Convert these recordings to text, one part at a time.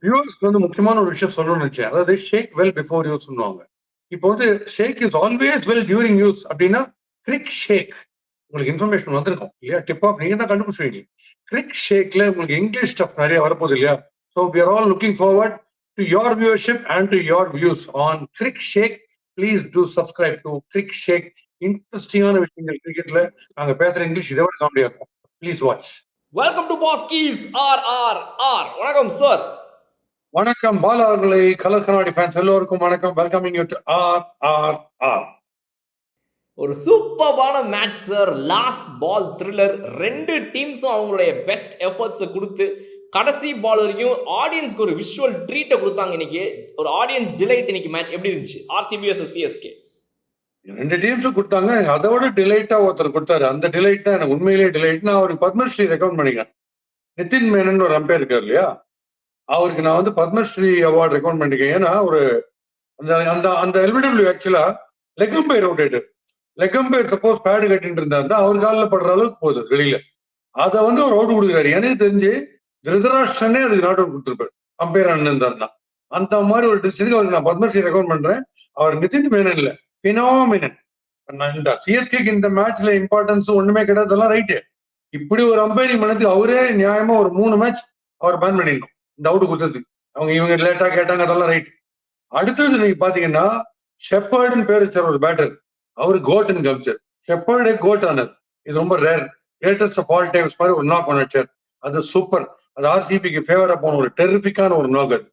வியூவர்ஸ்க்கு வந்து முக்கியமான ஒரு விஷயம் சொல்லணும்னு நினைச்சேன். அதாவது ஷேக் வெல் பிஃபோர் யூஸ் சொல்லுவாங்க. இப்போ வந்து shake is always well during use அப்படின்னா கிரிக் ஷேக் உங்களுக்கு இன்ஃபர்மேஷன் வந்திருக்கும் இல்லையா? டிப் ஆஃப் நீங்க தான் கண்டுபிடிச்சிருக்கீங்க. கிரிக் ஷேக்ல உங்களுக்கு இங்கிலீஷ் ஸ்டஃப் நிறைய வரப்போகுது இல்லையா? So we are all looking forward to your viewership and to your views on Cric Shake. Please do subscribe to Cric Shake. இன்ட்ரெஸ்டிங்கான விஷயங்கள் கிரிக்கெட்ல நாங்க பேசுற இங்கிலீஷ் இதை விட காமெடியா இருக்கும். Please watch. Welcome to Baski's ஆர். வணக்கம் சார். வணக்கம் பாலா அவர்களை, கலர் கண்ணாடி ஃபேன்ஸ் எல்லோருக்கும் வணக்கம். வெல்கமிங் யூ டு ஆர். ஒரு சூப்பர்பான match sir. Last ball thriller. ரெண்டு டீம்ஸும் அவங்களுடைய பெஸ்ட் எஃபர்ட்ஸை கொடுத்து கடைசி பால் வரைக்கும் ஆடியன்ஸ்க்கு ஒரு விஷுவல் ட்ரீட்டை கொடுத்தாங்க. இன்னைக்கு ஒரு ஆடியன்ஸ் டிலைட். இன்னைக்கு மேட்ச் எப்படி இருந்துச்சு? ஆர்சிபி vs சிஎஸ்கே ரெண்டு டீம்ஸும் கொடுத்தாங்க. அதோட டிலைட்டா ஒருத்தர் கொடுத்தாரு. அந்த டிலைட் தான் எனக்கு உண்மையிலேயே டிலைட். நான் அவருக்கு பத்மஸ்ரீ ரெக்கமெண்ட் பண்ணிக்கிறேன். நிதின் மேனன் ஒரு அம்பையர் இருக்காரு இல்லையா, அவருக்கு நான் வந்து பத்மஸ்ரீ அவார்டு ரெக்கமெண்ட் பண்ணிருக்கேன். ஏன்னா ஒரு அந்த அந்த அந்த எல்பிடபிள்யூ ஆக்சுவலா லெக் அம்பையர் ரொட்டேட்டர். லெக் அம்பையர் சப்போஸ் பேடு கட்டிட்டு இருந்தாருன்னா அவர் காலில் படுற அளவுக்கு போகுது வெளியில. அதை வந்து அவர் அவுட் கொடுக்குறாரு. எனக்கு தெரிஞ்சு திருதராஷ்டனே அதுக்கு நாட் அவுட் கொடுத்துருப்பாரு அம்பையர் அண்ணன் இருந்தாருன்னா. அந்த மாதிரி ஒரு டிசிஷனுக்கு அவருக்கு நான் பத்மஸ்ரீ ரெக்கமெண்ட் பண்றேன். அவர் நிதின் மேனன் இல்ல, பினாமினன். இந்த சிஎஸ்கேக்கு இந்த மேட்ச்ல இம்பார்ட்டன்ஸ் ஒண்ணுமே கிடையாது, அதெல்லாம் ரைட்டு. இப்படி ஒரு அம்பையரிங் பண்ணது அவரே நியாயமா ஒரு 3 மேட்ச் அவர் பேன் பண்ணிடணும் இந்த அவுட் கொடுத்ததுக்கு. இவங்க லேட்டா கேட்டாங்க, அதெல்லாம் ரைட். அடுத்தது நீங்க பாத்தீங்கன்னா ஷெப்பர்டுன்னு பேர் வச்சார் ஒரு பேட்டர். அவரு கோட்னு காமிச்சார். ஷெப்பர்டே கோட் ஆனார். இது ரொம்ப rare. Greatest of all times மாதிரி ஒரு நாக் பண்ண வச்சார். அது சூப்பர். அது ஆர்சிபிக்கு ஃபேவரா போன ஒரு டெரிஃபிக்கான ஒரு நாக் அது.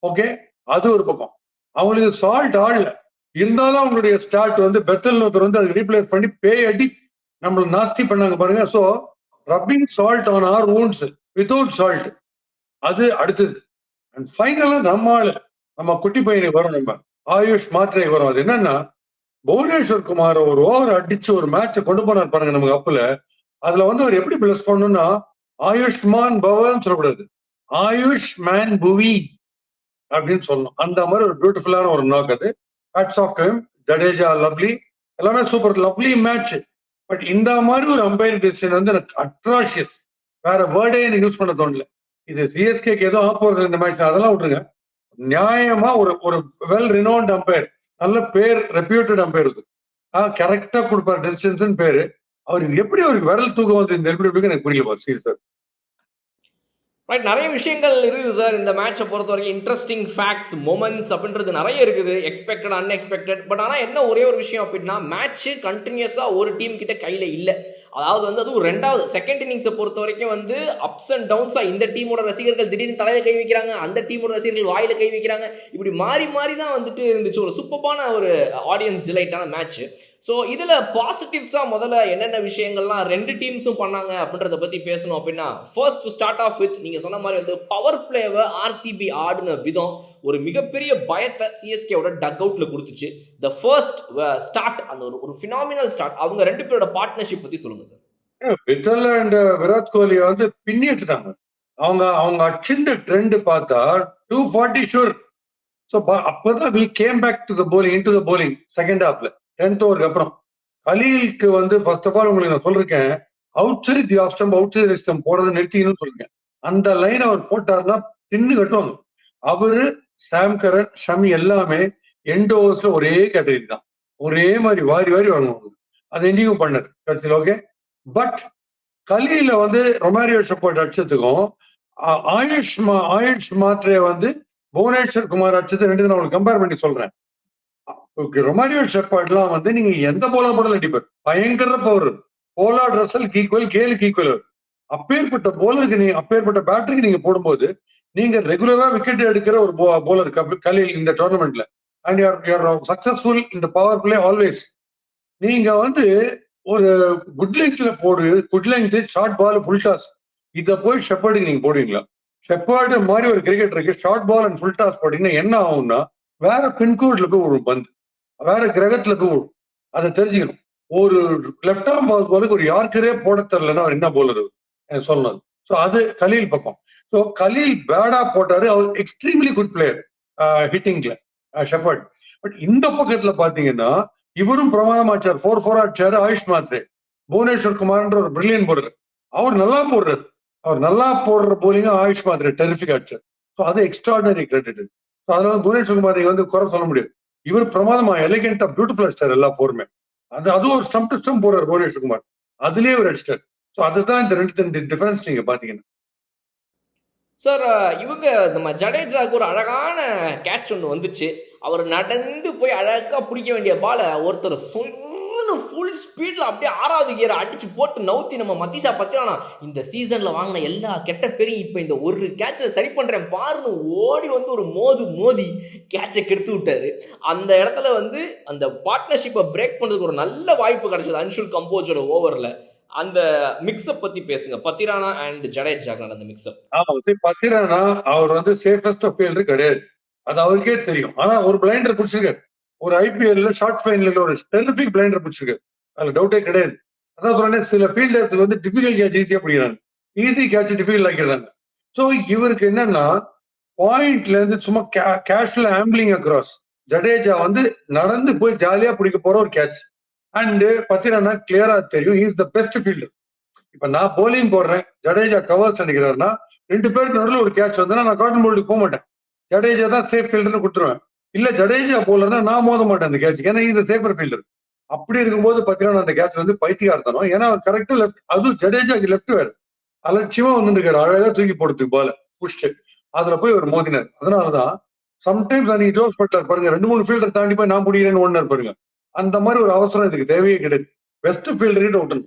ஓகே, அது ஒரு பக்கம். அவங்களுக்கு சால்ட் ஆடல இருந்தாலும் அவங்களுடைய ஸ்டார்ட் வந்து பெத்தல் ஒருத்தர் வந்து அதை ரீப்ளேஸ் பண்ணி பேய் அடி நம்மள நாஸ்தி பண்ணாங்க பாருங்க. So rubbing salt on our wounds without salt, அது அடுத்தது. அண்ட் ஃபைனலா நம்ம குட்டி பையனுக்கு வரும், நம்ம ஆயுஷ் மாத்திரை வரும். அது என்னன்னா புவனேஸ்வர் குமார் ஒரு ஓவர் அடிச்சு ஒரு மேட்சை கொண்டு போனார் பாருங்க நமக்கு அப்புல. அதுல வந்து அவர் எப்படி பிளஸ் பண்ணணும்னா ஆயுஷ்மான் பவன் சொல்லக்கூடாது, ஆயுஷ் மேன் புவி அப்படின்னு சொல்லணும். அந்த மாதிரி ஒரு பியூட்டிஃபுல்லான ஒரு நாக் அது. Hats off to him. Jadeja lovely, எல்லாமே சூப்பர் லவ்லி மேட்ச். பட் இந்த மாதிரி ஒரு அம்பையர் டிசிஷன் வந்து எனக்கு அட்ராஷியஸ். வேற வேர்டே எனக்கு யூஸ் பண்ண தோணல. இது சிஎஸ்கேக்கு ஏதோ ஆப்போறது இந்த மேட்ச், அதெல்லாம் விட்டுருங்க. நியாயமா ஒரு ஒரு வெல் ரினோன்ட் அம்பையர், நல்ல பேர், ரெப்யூட்டட் அம்பையர் இது. கரெக்டா கொடுப்பார் டெசிஷன்ஸ் பேரு. அவருக்கு எப்படி அவருக்கு விரல் தூக்கம் வந்து இந்த எல்பிடபிள்யூக்கு எனக்கு புரியல சார். ரைட், நிறைய விஷயங்கள் இருக்குது சார் இந்த மேட்சை பொறுத்த வரைக்கும். இன்ட்ரெஸ்டிங் ஃபேக்ட்ஸ், மொமெண்ட்ஸ் அப்படின்றது நிறைய இருக்குது. Expected, unexpected. பட் ஆனால் என்ன ஒரே ஒரு விஷயம் அப்படின்னா, மேட்ச் கண்டினியூஸாக ஒரு டீம் கிட்ட கையில் இல்லை. அதாவது வந்து அதுவும் ரெண்டாவது செகண்ட் இன்னிங்ஸை பொறுத்த வரைக்கும் வந்து அப்ஸ் அண்ட் டவுன்ஸாக இந்த டீமோட ரசிகர்கள் திடீர்னு தலையில கை வைக்கிறாங்க, அந்த டீமோட ரசிகர்கள் வாயில கை வைக்கிறாங்க. இப்படி மாறி மாறி தான் வந்துட்டு இருந்துச்சு. ஒரு சூப்பரான ஒரு ஆடியன்ஸ் டிலைட்டான மேட்ச். ஸோ இதில் பாசிட்டிவ்ஸாக முதல்ல என்னென்ன விஷயங்கள்லாம் ரெண்டு டீம்ஸும் பண்ணாங்க அப்படின்றத பற்றி பேசணும் அப்படின்னா, first to start off with நீங்கள் சொன்ன மாதிரி வந்து பவர் பிளேவை ஆர்சிபி ஆடின விதம் ஒரு மிகப்பெரிய பயத்தை சிஎஸ்கேவோட டக் அவுட்ல கொடுத்துச்சு. த ஃபர்ஸ்ட் ஸ்டார்ட், அந்த ஒரு ஃபினாமினல் ஸ்டார்ட். அவங்க ரெண்டு பேரோட பார்ட்னர்ஷிப் பத்தி சொல்லுங்க சார். விட்டல் அண்ட் விராட் கோலியை வந்து பின்னி வச்சுட்டாங்க. அவங்க அச்சிந்த ட்ரெண்ட் பார்த்தா 240 ஷூர். ஸோ அப்பதான் we came back to the bowling, in to the bowling second ஹாஃப்ல 10th ஓவருக்கு அப்புறம். கலீலுக்கு வந்து ஃபர்ஸ்ட் ஆஃப் ஆல் உங்களுக்கு நான் சொல்றேன், outside the off stump, outside stump போடுறது நிறுத்திக்கணும்னு சொல்றேன். அந்த லைன் அவர் போட்டாருன்னா தின்னு கட்டுவாங்க. அவரு, சாம் கரன், ஷமி எல்லாமே எண்ட் ஓவர்ஸ்ல ஒரே கேட்டகரி தான். ஒரே மாதிரி வாரி வாரி வாங்குவாங்க. அதை எண்டிங்கும் பண்ணாரு கட்சியில். ஓகே, பட் கலீல வந்து ரொமாரியோ ஷெப்பர்ட் அடிச்சதுக்கும் ஆயுஷ் மாத்திரையை வந்து புவனேஸ்வர் குமார் அடிச்சது ரெண்டு நான் உங்களுக்கு கம்பேர் பண்ணி சொல்றேன். ரொமாரியோ ஷெப்பர்ட்லாம் வந்து நீங்க எந்த போலா போடல அடிப்பார். பயங்கர பவர். போலார்ட் ரசலுக்கு ஈக்குவல், கேலுக்கு ஈக்குவல். அப்பேற்பட்ட போலருக்கு நீங்க, அப்பேற்பட்ட பேட்டருக்கு நீங்க போடும்போது நீங்க ரெகுலரா விக்கெட் எடுக்கிற ஒரு போலர் கலீல் இந்த டோர்னமெண்ட்ல. அண்ட் யூஆர் சக்சஸ்ஃபுல் இந்த பவர் பிளே ஆல்வேஸ். நீங்க வந்து ஒரு குட் லெங்க்ல போடு, good length short ball full toss, இதை போய் ஷெப்பர்டுக்கு நீங்க போடுவீங்களா? ஷெப்பர்டு மாதிரி ஒரு கிரிக்கெட்டருக்கு short ball and full toss போட்டீங்கன்னா என்ன ஆகும்னா வேற பின்கோட்ல போய் விழும் பந்து, வேற கிரகத்துல போய் விழும். அதை தெரிஞ்சுக்கணும். ஒரு லெப்ட் ஆர்ம் பாலுக்கு ஒரு யார்க்கரே போட தெரியலன்னா அவர் என்ன போலர் சொல்லணும். ஸோ அது கலீல் பக்கம். ஸோ கலீல் பேடா போட்டாரு. அவர் எக்ஸ்ட்ரீம்லி குட் பிளேயர் ஹிட்டிங்ல ஷெப்பர்ட். பட் இந்த பக்கத்துல பாத்தீங்கன்னா இவரும் பிரமாதமாச்சார். 4-4 ஆச்சாரு ஆயுஷ் மாத்ரே. புவனேஸ்வர் குமார்ன்ற ஒரு பிரில்லியன் போடுறாரு. அவர் நல்லா போடுறாரு. அவர் நல்லா போடுற போலிங்க ஆயுஷ் மாத்ரே டெரிஃபிக் ஆச்சார். ஸோ அது எக்ஸ்ட்ராடனரி கிரெடிட். ஸோ அதனால புவனேஸ்வர் நீங்க வந்து குறை சொல்ல முடியாது. இவர் பிரமாதமா எலிகென்டா பியூட்டிஃபுல் அடிச்சார் எல்லா போருமே. அதுவும் ஒரு ஸ்டம்ப் டு ஸ்டம்ப் போறாரு புவனேஸ்வர். அதுலயே அவர் அடிச்சிட்டார். ஸோ அதுதான் இந்த ரெண்டு டிஃபரன்ஸ் நீங்க பாத்தீங்கன்னா. சார் இவங்க நம்ம ஜடேஜாவுக்கு ஒரு அழகான கேட்ச் ஒன்று வந்துச்சு. அவர் நடந்து போய் அழகாக பிடிக்க வேண்டிய பாலை ஒருத்தர் சொன்னு ஃபுல் ஸ்பீடில் அப்படியே 6வது கியரை அடிச்சு போட்டு நவுத்தி நம்ம மத்திஷா பத்தினா இந்த சீசனில் வாங்கின எல்லா கெட்ட பேரையும் இப்போ இந்த ஒரு கேட்சில் சரி பண்ணுறேன் பாருன்னு ஓடி வந்து ஒரு மோதி கேட்சை கெடுத்து விட்டாரு. அந்த இடத்துல வந்து அந்த பார்ட்னர்ஷிப்பை பிரேக் பண்ணுறதுக்கு ஒரு நல்ல வாய்ப்பு கிடைச்சது அன்ஷுல் கம்போஜோட ஓவரில். அந்த மிக்ஸ்அப் பத்தி பேசுங்க. பத்திரானா அண்ட் ஜடேஜா நடந்த மிக்ஸ்அப். ஆமா, பத்திரானா அவர் வந்து சேஃபஸ்ட் ஆஃப் ஃபீல்டர் கிடையாது. அது அவருக்கே தெரியும். ஆனா ஒரு பிளைண்டர் பிடிச்சிருக்காரு. ஒரு ஐபிஎல்ல ஷார்ட் ஃபைனல்ல ஒரு டெரிபிக் பிளைண்டர் பிடிச்சிருக்காரு. அதுல டவுட்டே கிடையாது. அதான் சொல்றேன், சில ஃபீல்டர்ஸ் வந்து டிஃபிகல்ட் கேட்ச் ஈஸியா பிடிக்கிறாங்க, ஈஸி கேட்ச் டிஃபிகல்ட் ஆக்கிறாங்க. ஸோ இவருக்கு என்னன்னா பாயிண்ட்ல இருந்து சும்மா கேஷுவல் ஆம்பிளிங் அக்ராஸ். ஜடேஜா வந்து நடந்து போய் ஜாலியா பிடிக்க போற ஒரு கேட்ச். அண்ட் பத்திரானா கிளியரா தெரியும், இஸ் த பெஸ்ட் ஃபீல்டர். இப்ப நான் போலிங் போடுறேன், ஜடேஜா கவர்ஸ் அடிக்கிறாருன்னா 2 பேருக்கு நடுவில் ஒரு கேட்ச் வந்தா நான் காட்டன் போல்டுக்கு போக மாட்டேன். ஜடேஜா தான் சேஃப் ஃபீல்டர்னு கொடுத்துருவேன். இல்ல ஜடேஜா போலன்னா நான் மோத மாட்டேன் அந்த கேட்ச், ஏன்னா இது சேஃபர் ஃபீல்டர். அப்படி இருக்கும்போது பாத்தீங்கன்னா அந்த கேட்ச் வந்து பைத்தியார்த்தனம். ஏன்னா கரெக்டா லெஃப்ட், அதுவும் ஜடேஜாக்கு லெஃப்ட் வேறு அலட்சியமா வந்துருக்காரு, அழகா தூக்கி போடுறதுக்கு பால புஷ்டு அதுல போய் ஒரு மோதினார். அதனாலதான் சம்டைம்ஸ் அன்னைக்கு ஜோஸ் பட்லர் பாருங்க 2-3 ஃபீல்டர் தாண்டி போய் நான் முடிகிறேன்னு ஒண்ணு பாருங்க. அந்த மாதிரி ஒரு அவசரம் இதுக்கு தேவையே கிடையாது. Best fielder out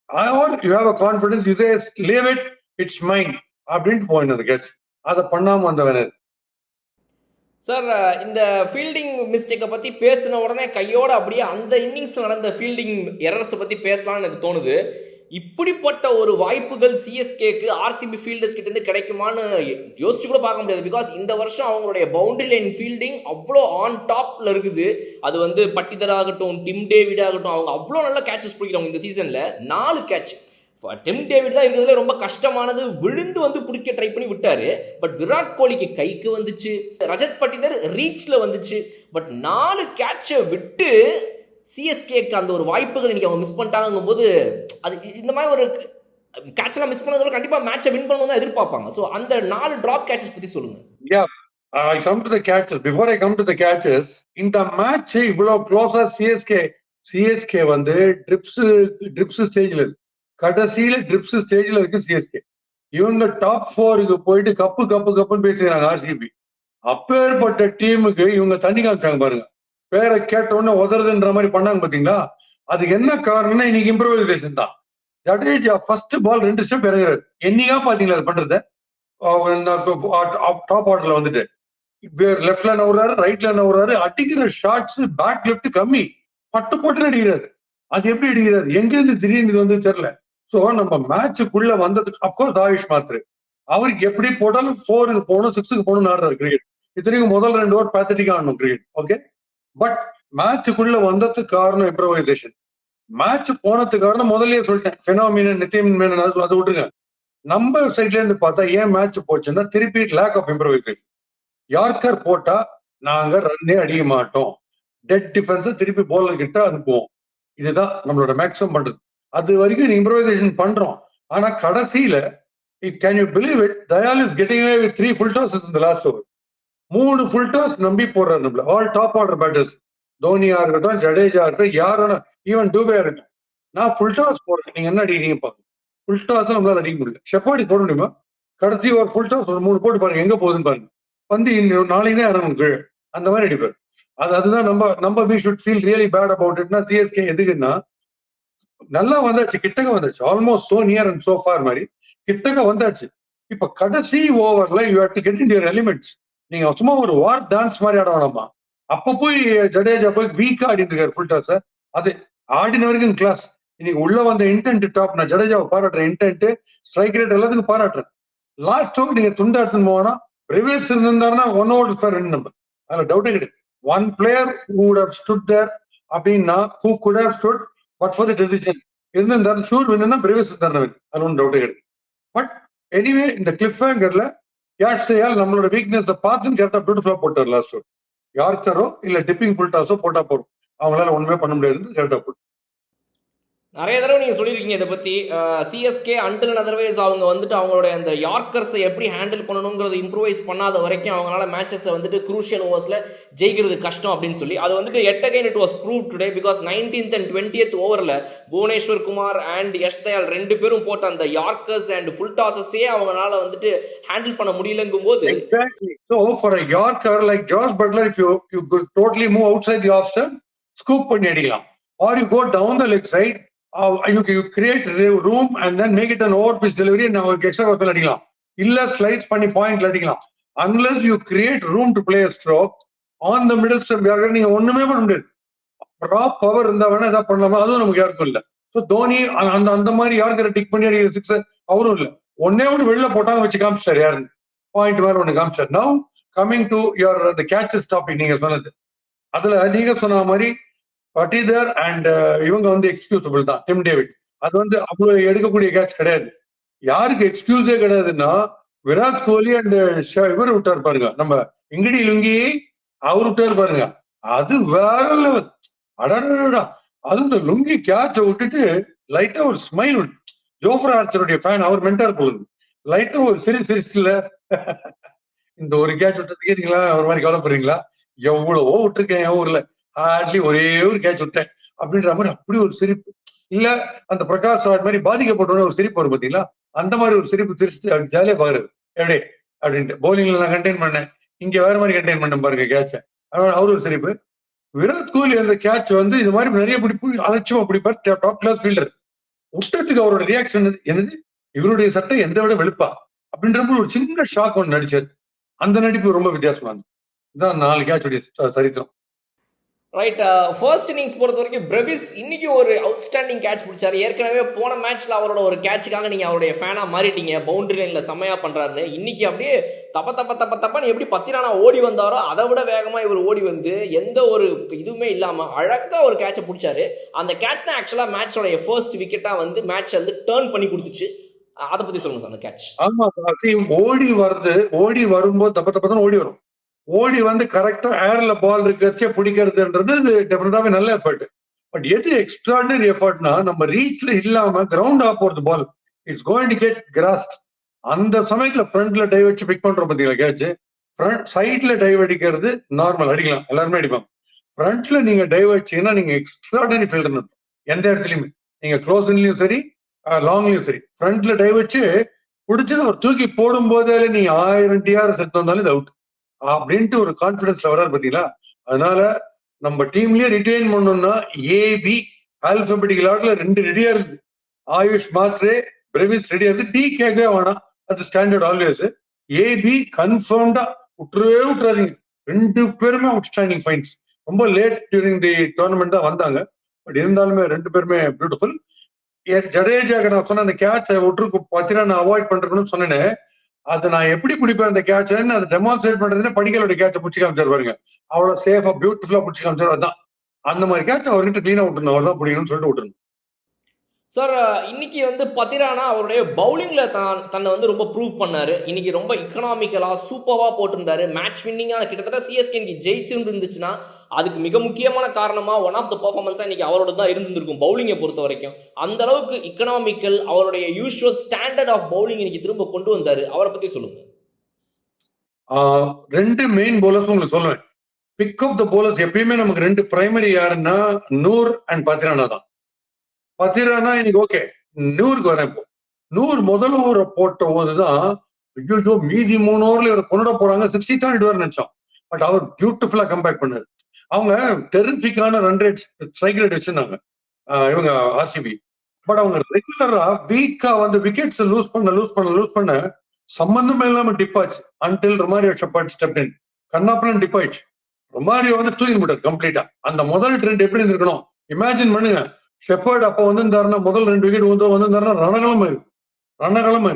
or you have a confidence, you say leave it, it's mine அப்படின்ட்டு போயிடும் அந்த கேட்ச். அதை பண்ணாம வந்தவன. சார் இந்த ஃபீல்டிங் மிஸ்டேக்கை பற்றி பேசின உடனே கையோட அப்படியே அந்த இன்னிங்ஸ் நடந்த ஃபீல்டிங் எரர்ஸை பற்றி பேசலாம்னு எனக்கு தோணுது. இப்படிப்பட்ட ஒரு வாய்ப்புகள் சிஎஸ்கேக்கு ஆர்சிபி ஃபீல்டர்ஸ் கிட்ட இருந்து கிடைக்குமான்னு யோசிச்சு கூட பார்க்க முடியாது. பிகாஸ் இந்த வருஷம் அவங்களுடைய பவுண்டரி லைன் ஃபீல்டிங் அவ்வளோ ஆன் டாப்ல இருக்குது. அது வந்து பட்டிதர் ஆகட்டும், டிம் டேவிட் ஆகட்டும், அவங்க அவ்வளோ நல்ல கேட்சஸ் பிடிக்கிறாங்க. இந்த சீசன்ல 4 கேட்ச். டிம் டேவிட் தான் இருக்கிறதுல ரொம்ப கஷ்டமானது, விழுந்து வந்து பிடிக்க ட்ரை பண்ணி விட்டாரு. பட் விராட் கோலிக்கு கைக்கு வந்துச்சு, ரஜத் பட்டிதர் ரீச்ல வந்துச்சு. பட் 4 கேட்சை விட்டு சிஎஸ்கேக்கு அந்த ஒரு வாய்ப்புகள் இன்னைக்கு அவங்க மிஸ் பண்ணிட்டாங்கும் போது அது இந்த மாதிரி ஒரு கேட்ச்லாம் மிஸ் பண்ணதோட கண்டிப்பா மேட்சை வின் பண்ணணும் தான் எதிர்பார்ப்பாங்க. ஸோ அந்த 4 டிராப் கேட்சஸ் பத்தி சொல்லுங்க. I come to the catches. Before I come to the catches, இந்த மேட்ச் இவ்வளவு க்ளோஸா சிஎஸ்கே வந்து ட்ரிப்ஸ் ஸ்டேஜ்ல இருக்கு. கடைசியில ட்ரிப்ஸ் ஸ்டேஜ்ல இருக்கு சிஎஸ்கே. இவங்க டாப் 4க்கு போயிட்டு கப்புன்னு பேசுகிறாங்க ஆர்சிபி. அப்பேற்பட்ட டீமுக்கு இவங்க தண்ணி காமிச்சாங்க பாருங்க. பேரை கேட்ட உடனே உதறதுன்ற மாதிரி பண்ணாங்க பாத்தீங்களா? அதுக்கு என்ன காரணம்னா இன்னைக்கு இம்ப்ரூவைசேஷன் தான். ஜடேஜா ஃபர்ஸ்ட் பால் 2 ஸ்டெப் இறங்குறாரு. என்னையா பாத்தீங்களா அது பண்றத? டாப் ஆர்டர்ல வந்துட்டு லெஃப்ட்ல நவுறாரு, ரைட்ல நவுறாரு, அடிக்கிற ஷாட்ஸ் பேக் லெஃப்ட் கம்மி, பட்டு அடிக்கிறாரு. அது எப்படி அடிக்கிறாரு, எங்க இருந்து திடீர்னு இது வந்து தெரியல. சோ நம்ம மேட்சுக்குள்ள வந்ததுக்கு அப்கோர்ஸ் ஆயுஷ் மாத்ரே அவருக்கு எப்படி போட்டாலும் 4க்கு போகணும், 6க்கு போகணும்னு ஆடுறாரு கிரிக்கெட். இத்தனைக்கும் முதல் 2 ஓவர் பேத்தட்டிக்கா ஆடணும் கிரிக்கெட். ஓகே, பட் மேட்சுக்குள்ள வந்ததுக்கு காரணம் இம்ப்ரவைசேஷன். மேட்ச் போனதுக்கு காரணம் முதல்லயே சொல்லிட்டேன், பெனோமினன், நிதின் மேனன், அதை விட்டுருங்க. நம்ம சைட்ல இருந்து பார்த்தா ஏன் மேட்ச் போச்சுன்னா திருப்பி லேக் ஆஃப் இம்ப்ரவைசேஷன். யார்கர் போட்டா நாங்க ரன்னே அடிக்க மாட்டோம், டெட் டிஃபென்ஸ் திருப்பி போலர் கிட்ட அனுப்புவோம். இதுதான் நம்மளோட மேக்ஸிமம் பண்றது. அது வரைக்கும் இம்ப்ரவைசேஷன் பண்றோம். ஆனா கடைசியில can you believe it, Dayal is getting away with 3 full tosses in the last over. 3 full toss நம்பி போடுறாரு நம்மள. ஆல் டாப் ஆர்டர் பேட்டர்ஸ், தோனியா இருக்கட்டும், ஜடேஜா இருக்கட்டும், யாரும் ஈவன் டூபே இருக்கு. நான் ஃபுல் டாஸ் போடுறேன், நீங்க என்ன அடிக்கிறீங்க பாருங்க. ஃபுல் டாஸ் நம்மளால அடிக்க முடியல. ஷெப்பாடி போட முடியுமா? கடைசி ஒரு ஃபுல் டாஸ் ஒரு 3 போட்டு பாருங்க எங்க போகுதுன்னு பாருங்க. வந்து நாளைக்கு தான் இறங்கும் கீழே, அந்த மாதிரி அடிப்பார். அதுதான் நம்ம we should feel really bad about இட்னா சிஎஸ்கே. எதுக்குன்னா நல்லா வந்தாச்சு, கிட்டக்க வந்தாச்சு, almost so near and so far மாதிரி கிட்டக்க வந்தாச்சு. இப்ப கடைசி ஓவர்ல you have to get in your elements. நீங்க சும்மா ஒரு வார் டான்ஸ் மாதிரி ஆட வேணாமா? அப்ப போய் ஜடேஜா போய் வீக்கா ஆடிட்டு இருக்காரு ஃபுல் டாஸ். அது ஆடின வரைக்கும் கிளாஸ். இன்னைக்கு உள்ள வந்த இன்டென்ட் டாப். நான் ஜடேஜாவை பாராட்டுறேன், இன்டென்ட், ஸ்ட்ரைக் ரேட் எல்லாத்துக்கும் பாராட்டுறேன். லாஸ்ட் ஓவர் நீங்க துண்டா எடுத்துன்னு போனா ரிவர்ஸ் இருந்தாருன்னா 1 over for 2 நம்பர், அதுல டவுட்டே கிடையாது. 1 player who would have stood there அப்படின்னா who could have stood but for the decision இருந்தாரு ஷூர் வேணும்னா பிரேவிஸ் தரணும், அது ஒன்றும் டவுட்டே கிடையாது. பட் எனிவே இந்த கிளிஃப் ஹேங்கர்ல யாஷ் தயால் நம்மளோட வீக்னஸ் பார்த்து கரெக்டா பியூட்டிஃபுல்லா போட்டார் லாஸ்ட் ஓவர். யார்கரோ இல்ல டிப்பிங் ஃபுல் டாஸோ போட்டா போடும், அவங்களால ஒண்ணுமே பண்ண முடியாது, கரெக்டா போட்டு. நிறைய தடவை நீங்க சொல்லியிருக்கீங்க இதை பத்தி. சிஎஸ்கே அன்டில் அதர்வைஸ் அவங்க வந்துட்டு அவங்களுடைய அந்த யார்க்கர்ஸை எப்படி ஹேண்டில் பண்ணணுங்கிறத இம்ப்ரூவைஸ் பண்ணாத வரைக்கும் அவங்களால மேட்சஸை வந்துட்டு குரூஷியல் ஓவர்ஸ்ல ஜெயிக்கிறது கஷ்டம் அப்படின்னு சொல்லி அது வந்துட்டு yet again it was prove today. Because 19th and 20th ஓவரில் புவனேஸ்வர் குமார் அண்ட் யஷ் தயால் 2 பேரும் போட்ட அந்த யார்க்கர்ஸ் அண்ட் ஃபுல் டாஸஸே அவங்களால வந்துட்டு ஹேண்டில் பண்ண முடியலங்கும் போது Exactly. So for a Yorker like Josh Butler, if you could totally move outside the off stump, scoop பண்ணி அடிக்கலாம். Or you go down the leg side, you create room and then make it an over pitch delivery and அவருக்கு extra ஒருத்தர் அடிக்கலாம். இல்ல slides பண்ணி பாயிண்ட்ல அடிக்கலாம். Unless you create room to play a stroke on the middle stump, யாருக்கு நீங்க ஒண்ணுமே பண்ண முடியாது. ரா பவர் இருந்தா வேணா ஏதாவது பண்ணலாமா, அதுவும் நமக்கு யாருக்கும் இல்ல. ஸோ தோனி அந்த அந்த மாதிரி யாருக்கு டிக் பண்ணி அடிக்கிற சிக்ஸ் அவரும் இல்ல. ஒன்னே ஒன்று வெளில போட்டாங்க வச்சு காமிச்சிட்டாரு யாருன்னு பாயிண்ட் மாதிரி ஒன்று காமிச்சார். Now coming to your the catches topic நீங்க சொன்னது, அதுல நீங்க சொன்ன மாதிரி பட்டிதர் அண்ட் இவங்க வந்து எக்ஸ்கியூசபிள் தான். டிம் டேவிட் அது வந்து அவ்வளவு எடுக்கக்கூடிய கேட்ச் கிடையாது. யாருக்கு எக்ஸ்கியூஸே கிடையாதுன்னா விராட் கோலி அண்ட் இவர் விட்டாரு பாருங்க, நம்ம இங்கடி லுங்கி அவர் விட்டாரு பாருங்க, அது வேற லெவல். அடடா, அது இந்த லுங்கி கேட்ச விட்டுட்டு லைட்டா ஒரு ஸ்மைல், ஜோஃப்ரா ஆர்ச்சருடைய ஃபேன் அவர் மென்டார் போகுது, லைட்டா ஒரு சிரிச்சுல இந்த ஒரு கேட்ச் விட்டதுக்கே நீங்களா ஒரு மாதிரி கவலைப்படுறீங்களா, எவ்வளவோ விட்டுருக்கேன் என் ஊர்ல, ஹார்ட்லி ஒரே ஒரு கேட்ச் விட்டேன் அப்படின்ற மாதிரி அப்படி ஒரு சிரிப்பு. இல்ல அந்த பிரகாஷ் ராஜ் மாதிரி பாதிக்கப்பட்ட ஒரு சிரிப்பு வரும் பாத்தீங்களா, அந்த மாதிரி ஒரு சிரிப்பு சிரிச்சுட்டு அப்படி ஜாலியா பாக்குறது எப்படி அப்படின்ட்டு. பவுலிங்ல நான் கண்டெயின் பண்ணேன், இங்க வேற மாதிரி கண்டெயின் பண்ண பாருங்க கேட்ச, அவரு ஒரு சிரிப்பு. விராட் கோலி அந்த கேட்ச் வந்து இது மாதிரி நிறைய பிடிப்பு அலட்சியமா பிடிப்பார், டாப் கிளாஸ் ஃபீல்டர். விட்டத்துக்கு அவரோட ரியாக்ஷன் என்னது, இவருடைய சட்டை எந்த விட வெளுப்பா அப்படின்ற ஒரு சின்ன ஷாக் ஒன்று நடிச்சார். அந்த நடிப்பு ரொம்ப வித்தியாசமா இருந்தது. இதான் 4 கேட்சுடைய சரித்திரம். ரைட். ஃபர்ஸ்ட் இன்னிங்ஸ் பொறுத்த வரைக்கும் பிரவிஸ் இன்னைக்கு ஒரு அவுட்ஸ்டாண்டிங் கேட்ச் பிடிச்சாரு. ஏற்கனவே போன மேட்ச்ல அவரோட ஒரு கேட்சுக்காக நீங்க அவருடைய ஃபேனா மாறிட்டீங்க, பவுண்டரி லைன்ல செம்மையா பண்றாருன்னு. இன்னைக்கு அப்படியே தப்பன்னு எப்படி பத்திரானா ஓடி வந்தாரோ அதை விட வேகமா இவர் ஓடி வந்து எந்த ஒரு இதுவுமே இல்லாம அழகா ஒரு கேட்சை பிடிச்சாரு. அந்த கேட்ச் தான் ஆக்சுவலா மேட்சோட ஃபர்ஸ்ட் விக்கெட்டா வந்து மேட்ச் வந்து டர்ன் பண்ணி கொடுத்துச்சு. அதை பத்தி சொல்லுங்க சார். அந்த கேட்ச் ஆமா, ஓடி வரும்போது தப்பதான் ஓடி வரும். ஓடி வந்து கரெக்டா ஏர்ல பால் இருக்கிறச்சே பிடிக்கிறதுன்றது டெஃபினட்டாவே நல்ல எஃபர்ட். பட் எது எக்ஸ்ட்ராடினரி எஃபர்ட்னா, நம்ம ரீச்ல இல்லாம கிரவுண்ட் ஆஃப் போறது ball, it's going to get crossed. அந்த சமயத்துல ஃப்ரண்ட்ல டைவ் வச்சு பிக் பண்றோம் பாத்தீங்களா கேட்ச், ஃப்ரண்ட் சைட்ல டைவ் அடிக்கிறது நார்மல், அடிக்கலாம், எல்லாருமே அடிப்பாங்க. ஃப்ரண்ட்ல நீங்க டைவ் வச்சீங்கன்னா நீங்க எக்ஸ்ட்ராடினரி ஃபீல்டர். எந்த இடத்துலயுமே நீங்க க்ளோஸ்லயும் சரி லாங்லயும் சரி ஃப்ரண்ட்ல டைவ் வச்சு பிடிச்சது ஒரு தூக்கி போடும் போதே நீங்க 1000 டிஆர் செத்து வந்தாலும் இது அவுட் அப்படின்ட்டு ஒரு கான்பிடன்ஸ்ல வராரு பாத்தீங்களா. அதனால நம்ம டீம்லயே ரிட்டைன் பண்ணணும்னா ஏபி ஆல்பபெட்டிக்கல் ஆர்டர்ல 2 ரெடியா இருக்கு. ஆயுஷ் மாத்ரே, பிரவிஸ் ரெடியா இருக்கு. டி கேட்கவே வேணாம், அது ஸ்டாண்டர்ட் ஆல்வேஸ். ஏபி கன்ஃபார்ம்டா விட்டுறாதீங்க. 2 பேருமே அவுட்ஸ்டாண்டிங் ஃபைன்ஸ். ரொம்ப லேட் டியூரிங் தி டோர்னமெண்ட் தான் வந்தாங்க. பட் இருந்தாலுமே 2 பேருமே பியூட்டிஃபுல். ஜடேஜாக்கு நான் சொன்ன அந்த கேட்சை விட்டுருக்கு பார்த்தீங்கன்னா நான் அவாய்ட் பண்றேன்னு சொன்னேன். அது நான் எப்படி பிடிப்பேன் அந்த கேட்சன்னு அதை டெமான்ஸ்ட்ரேட் பண்றதுன்னு படிக்கலோட கேட்சை பிடிச்சி காமிச்சாரு பாருங்க, அவ்வளவு சேஃபா பியூட்டிஃபுல்லா பிடிச்சி காமிச்சாரு. அதுதான் அந்த மாதிரி கேட்ச் அவர்கிட்ட கிளீனா விட்டுருணும், அவர் தான் பிடிக்கணும்னு சொல்லிட்டு விட்டுருணும். சார் இன்னைக்கு வந்து பத்திரானா அவருடைய பவுலிங்ல தன்னை வந்து ரொம்ப ப்ரூவ் பண்ணாரு. இன்னைக்கு ரொம்ப இக்கனாமிக்கலா சூப்பரா போட்டிருந்தாரு. மேட்ச் வின்னிங்கான கிட்டத்தட்ட சிஎஸ்கே இன்னைக்கு ஜெயிச்சிருந்துச்சுன்னா அதுக்கு மிக முக்கியமான காரணமா ஒன் ஆஃப் த பெர்ஃபார்மன்ஸா இன்னைக்கு அவரோட தான் இருந்திருக்கும் பவுலிங்கை பொறுத்த வரைக்கும். அந்த அளவுக்கு இக்கனாமிக்கல், அவருடைய யூஷுவல் ஸ்டாண்டர்ட் ஆஃப் பவுலிங் இன்னைக்கு திரும்ப கொண்டு வந்தாரு. அவரை பத்தி சொல்லுங்க. 2 மெயின் பவுலர்ஸ் உங்களுக்கு சொல்லுவேன். பிக் ஆஃப் த பவுலர்ஸ் எப்பயுமே நமக்கு 2 பிரைமரி யாருன்னா நூர் அண்ட் பத்திரானா தான். பத்திரானா இன்னைக்கு ஓகே, நூருக்கு வரேன். இப்போ நூறு முதல் ஓவரை போட்ட போதுதான் ஐயோ மீதி 3 ஓவர்ல இவரை கொண்டுட போறாங்க 60 தான் இடுவார் நினைச்சோம். பட் அவர் பியூட்டிஃபுல்லா கம்பேக் பண்ணாரு. அவங்க டெரிஃபிக்கான ரன் ரேட், ஸ்ட்ரைக் ரேட் வச்சிருந்தாங்க இவங்க ஆர்சிபி. பட் அவங்க ரெகுலரா வீக்கா வந்து விக்கெட்ஸ் லூஸ் பண்ண சம்பந்தமே இல்லாம டிப் ஆச்சு. Until Romario Shepherd stepped in, கண்ணாப்பெல்லாம் டிப் ஆயிடுச்சு. ரொமாரியோ வந்து தூக்கி போட்டார் கம்ப்ளீட்டா. அந்த முதல் ட்ரெண்ட் எப்படி இருந்திருக்கணும் இமேஜின் பண்ணுங்க. ஷெப்பர்ட் அப்ப வந்திருந்தாருன்னா முதல் 2 விக்கெட் வந்திருந்தாருன்னா ரணகளம்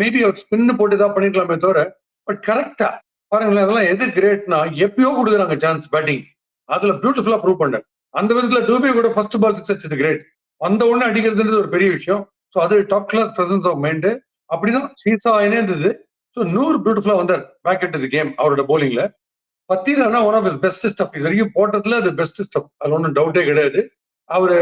மேபி அவர் ஸ்பின் போட்டு தான் பண்ணிக்கலாமே தவிர. பட் கரெக்டா பாருங்களேன், அதெல்லாம் எது கிரேட்னா எப்பயோ கொடுக்குறாங்க சான்ஸ் பேட்டிங், அதுல பியூட்டிஃபுல்லா ப்ரூவ் பண்ணார். அந்த விதத்துல டூபே கூட ஃபர்ஸ்ட் பால் 6 அடிச்சது கிரேட். வந்த உடனே அடிக்கிறதுன்றது ஒரு பெரிய விஷயம். ஸோ அது top class presence of mind. அப்படிதான் சீசா இணைந்தது. ஸோ 100 பியூட்டிஃபுல்லா வந்தார் பேக் அட் தி கேம் அவரோட போலிங்ல. Pathirana one of best stuff இது வரைக்கும் போட்டதுல அது பெஸ்ட் ஸ்டப், அது ஒன்றும் டவுட்டே கிடையாது. அவரு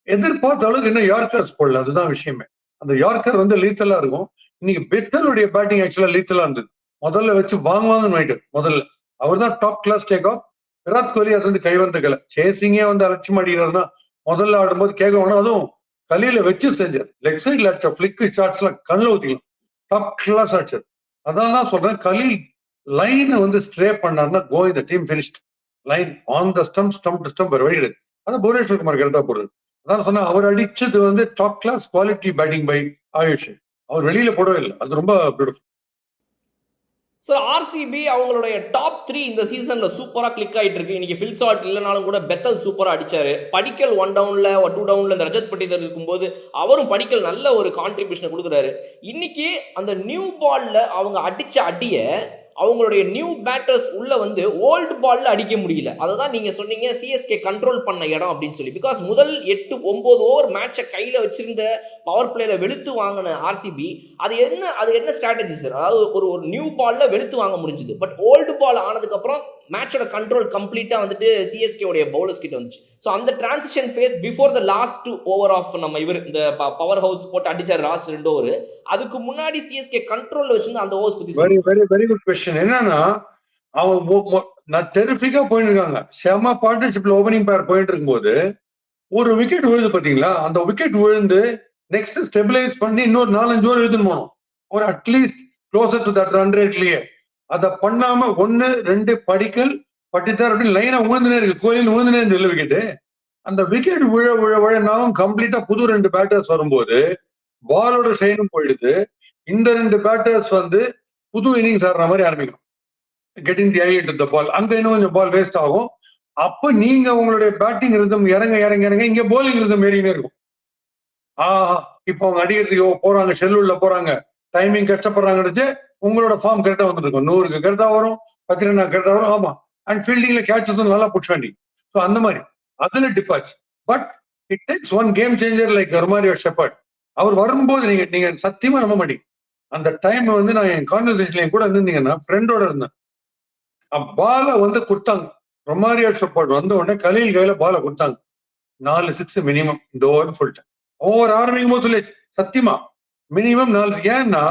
எதிர்பார்த்த அளவுக்கு இன்னும் யார்கர்ஸ் போடல. அதுதான் விஷயமே. அந்த யார்கர் வந்து லீத்தலா இருக்கும். இன்னைக்கு பெத்தலுடைய பேட்டிங் ஆக்சுவலா லீத்தலா இருந்தது. முதல்ல வச்சு வாங்குவாங்கன்னு வாங்கிட்டு முதல்ல. அவர் தான் top class take off. Virat Kohli அது வந்து கைவந்துக்கல. சேசிங்கே வந்து அலட்சியம் அடிக்கிறாருன்னா முதல்ல ஆடும்போது கேட்க வேணும். அதுவும் கலியில வச்சு செஞ்சார். லெக் சைட்ல அடிச்ச பிளிக் ஷாட்ஸ்லாம் கண்ணில் ஊத்திக்கலாம். டாப் கிளாஸ் ஆச்சு. அதான் தான் சொல்றேன். கலீல் லைனை வந்து ஸ்ட்ரே பண்ணாருன்னா கோ இந்த team finished. Line on the stump to stump வழி கிடையாது. அதான் புவனேஸ்வர் குமார் கரெக்டா போடுறது. அதான் சொன்னா அவர் அடிச்சது வந்து top class quality batting by Ayush. அவர் வெளியில போடவே இல்லை. அது ரொம்ப பியூட்டிஃபுல். சார் ஆர்சிபி அவங்களுடைய டாப் 3 இந்த சீசன்ல சூப்பரா கிளிக் ஆயிட்டு இருக்கு. இன்னைக்கு ஃபில் ஷாட் இல்லைனாலும் கூட பெத்தல் சூப்பரா அடிச்சாரு. படிக்கல் 1 டவுன்ல 2 டவுன்ல இந்த ரஜத் பட்டிதர் இருக்கும்போது அவரும் படிக்கல் நல்ல ஒரு கான்ட்ரிபியூஷனை கொடுக்குறாரு. இன்னைக்கு அந்த நியூ பால்ல அவங்க அடிச்ச அடிய அவங்களுடைய நியூ பேட்டர்ஸ் உள்ள வந்து ஓல்டு பால்ல அடிக்க முடியல. அதுதான் நீங்க சொன்னீங்க சிஎஸ்கே கண்ட்ரோல் பண்ண இடம் அப்படின்னு சொல்லி. பிகாஸ் முதல் 8-9 ஓவர் மேட்சை கையில வச்சிருந்த பவர் பிளேல வெளுத்து வாங்கின ஆர்சிபி அது என்ன ஸ்ட்ராட்டஜி சார்? அதாவது ஒரு நியூ பால்ல வெளுத்து வாங்க முடிஞ்சது. பட் ஓல்டு பால் ஆனதுக்கு அப்புறம் மேட்சோட கண்ட்ரோல் கம்ப்ளீட்டா வந்துட்டு சிஎஸ்கே உடைய பவுலர்ஸ் கிட்ட வந்துச்சு. ஸோ அந்த transition phase before the last over of நம்ம இவர் இந்த பவர் ஹவுஸ் போட்டு அடிச்சார் லாஸ்ட் 2 ஓவர். அதுக்கு முன்னாடி சிஎஸ்கே கண்ட்ரோல்ல வச்சிருந்த அந்த ஓவர்ஸ் பத்தி very very very good question. என்னன்னா அவங்க நான் டெரிஃபிக்கா போயிட்டு இருக்காங்க. செம பார்ட்னர்ஷிப்ல ஓபனிங் பேர் போயிட்டு இருக்கும்போது ஒரு விக்கெட் விழுது பாத்தீங்களா? அந்த விக்கெட் விழுந்து நெக்ஸ்ட் ஸ்டெபிலைஸ் பண்ணி இன்னொரு 4-5 ஓவர் எழுதுன்னு போனோம். ஒரு at least closer to that run ரேட்லயே அதை பண்ணாம 1 2 படிக்கல் பட்டித்தார் அப்படின்னு லைனா உழுந்துனே இருக்கு. கோயில் உழுந்துனே இருந்து விக்கெட்டு. அந்த விக்கெட் விழ விழ விழனாலும் கம்ப்ளீட்டா புது 2 பேட்டர்ஸ் வரும்போது பாலோட ஷைனும் போயிடுது. இந்த 2 பேட்டர்ஸ் வந்து புது இன்னிங்ஸ் ஆடுற மாதிரி ஆரம்பிக்கும். Getting the eye to the ball. அங்க இன்னும் கொஞ்சம் பால் வேஸ்ட் ஆகும். அப்ப நீங்க உங்களுடைய பேட்டிங் ரிதம் இறங்க இறங்க இறங்க இங்க போலிங் ரிதம் ஏறினே இருக்கும். இப்போ அவங்க அடிக்கிறதுக்கு போறாங்க, ஷெல்யூல்ல போறாங்க, டைமிங் கஷ்டப்படுறாங்கிறது உங்களோட ஃபார்ம் கரெக்டா வந்துட்டு இருக்கும். 100க்கு கரெக்டா வரும், 10 ரன் கரெக்டா வரும். ஆமா. அண்ட் ஃபீல்டிங்ல கேட்ச் வந்து நல்லா புஷ் பண்ணி. ஸோ அந்த மாதிரி அதுல டிப்பாச்சு. But it takes one game changer like Romario Shepherd. அவர் வரும்போது நீங்க நீங்க சத்தியமா நம்ப மாட்டீங்க. அந்த டைம் வந்து நான் என் கான்வர்சேஷன்ல கூட இருந்தீங்கன்னா ஃப்ரெண்டோட இருந்தேன். பால வந்து கொடுத்தாங்க. ரொமாரியோ ஷெப்பர்ட் வந்த உடனே கலீல் கையில பால கொடுத்தாங்க. 4 6 மினிமம் இந்த ஓவர்னு சொல்லிட்டேன். ஓவர் ஆரம்பிக்கும் போது சொல்லியாச்சு சத்தியமா மினிமம் 4. ஏன்னா